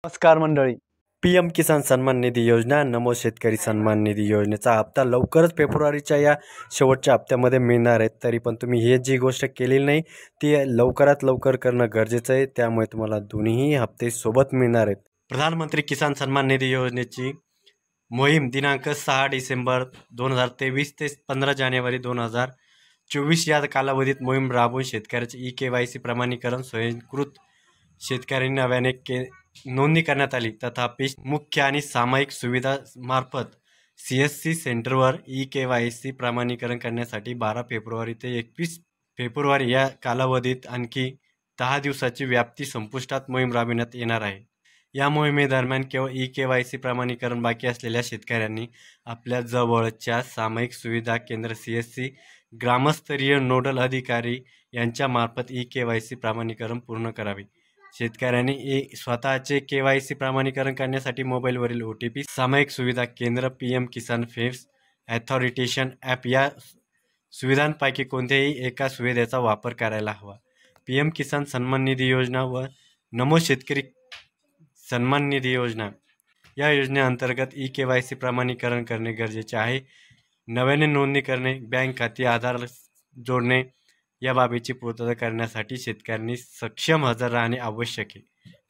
नमस्कार मंडळी. PM किसान सन्मान निधी योजना, नमो शेतकरी सन्मान निधी योजनेचा हप्ता लवकरच फेब्रुवारीच्या या शेवटच्या हप्त्यामध्ये मिळणार आहे. तरी पण तुम्ही हे जी गोष्ट केलेली नाही ती लवकरात लवकर करणं गरजेचं आहे. त्यामुळे तुम्हाला दोन्ही हप्ते सोबत मिळणार आहेत. प्रधानमंत्री किसान सन्मान निधी योजनेची मोहीम दिनांक 6 डिसेंबर 2023 ते 15 जानेवारी 2024 या कालावधीत मोहीम राबवून शेतकऱ्याचे KYC प्रमाणीकरण स्वयंकृत शेतकऱ्यांनी नव्याने नोंदणी करण्यात आली. तथापि मुख्य आणि सामायिक सुविधा मार्फत CSC सेंटरवर KYC प्रमाणीकरण करण्यासाठी 12 फेब्रुवारी ते 21 फेब्रुवारी या कालावधीत आणखी 10 दिवसाची व्याप्ती संपुष्टात मोहीम राबविण्यात येणार आहे. या मोहिमेदरम्यान केवळ KYC प्रमाणीकरण बाकी असलेल्या शेतकऱ्यांनी आपल्या जवळच्या सामायिक सुविधा केंद्र CSC ग्रामस्तरीय नोडल अधिकारी यांच्या मार्फत KYC प्रमाणीकरण पूर्ण करावे. शेतकऱ्यांनी स्वतःचे KYC प्रमाणीकरण करण्यासाठी मोबाईलवरील OTP सामायिक सुविधा केंद्र PM किसान फेस ऑथॉरिटेशन ॲप या सुविधांपैकी कोणत्याही एका सुविधेचा वापर करायला हवा. PM किसान सन्मान निधी योजना व नमो शेतकरी सन्मान निधी योजना या योजनेअंतर्गत KYC प्रमाणीकरण करणे गरजेचे आहे. नव्याने नोंदणी करणे, बँक खाती, आधार जोडणे या बाबीची पूर्तता करण्यासाठी शेतकऱ्यांनी सक्षम हजर राहणे आवश्यक आहे.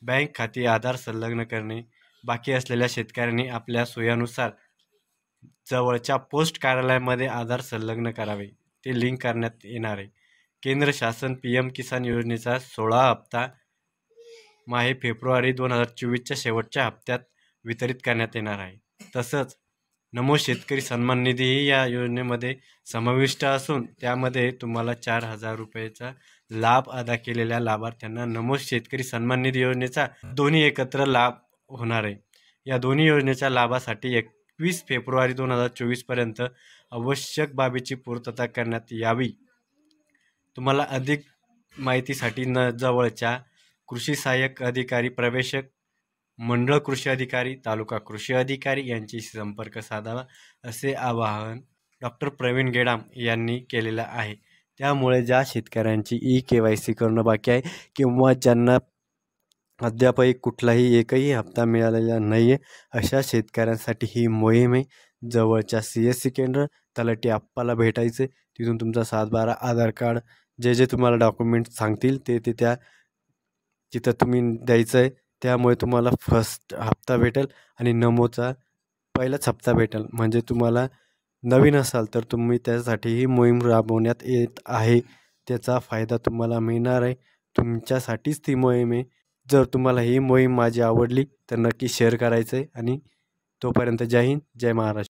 बँक खाती, आधार संलग्न करणे बाकी असलेल्या शेतकऱ्यांनी आपल्या सोयीनुसार जवळच्या पोस्ट कार्यालयामध्ये आधार संलग्न करावे. ते लिंक करण्यात येणार आहे. केंद्र शासन PM किसान योजनेचा 16 हप्ता माहे फेब्रुवारी 2024च्या शेवटच्या हप्त्यात वितरित करण्यात येणार आहे. तसंच नमो शेतकरी सन्मान निधीही या योजनेमध्ये समाविष्ट असून त्यामध्ये तुम्हाला 4,000 रुपयेचा लाभ अदा केलेल्या लाभार्थ्यांना नमो शेतकरी सन्मान निधी योजनेचा दोन्ही एकत्र लाभ होणार आहे. या दोन्ही योजनेच्या लाभासाठी 21 फेब्रुवारी 2024 पर्यंत आवश्यक बाबीची पूर्तता करण्यात यावी. तुम्हाला अधिक माहितीसाठी जवळच्या कृषी सहाय्यक अधिकारी, प्रवेशक, मंडळ कृषी अधिकारी, तालुका कृषी अधिकारी यांच्याशी संपर्क साधावा असे आवाहन डॉक्टर प्रवीण गेडाम यांनी केलेलं आहे. त्यामुळे ज्या शेतकऱ्यांची KYC करणं बाकी आहे किंवा ज्यांना अद्यापही कुठलाही एकही हप्ता मिळालेला नाही आहे अशा शेतकऱ्यांसाठी ही मोहीम आहे. जवळच्या CSC केंद्र, तलाठी आप्पाला भेटायचे, तिथून तुमचा 7/12 आधार कार्ड जे तुम्हाला डॉक्युमेंट सांगतील ते त्या तिथं तुम्ही द्यायचं आहे. त्यामुळे तुम्हाला फर्स्ट हप्ता भेटेल आणि नमोचा पहिलाच हप्ता भेटेल. म्हणजे तुम्हाला नवीन असाल तर तुम्ही त्यासाठी ही मोहीम राबवण्यात येत आहे. त्याचा फायदा तुम्हाला मिळणार आहे. तुमच्यासाठीच ती मोहीम आहे. जर तुम्हाला ही मोहीम माझी आवडली तर नक्की शेअर करायचं आहे आणि तोपर्यंत जय हिंद, जय महाराष्ट्र.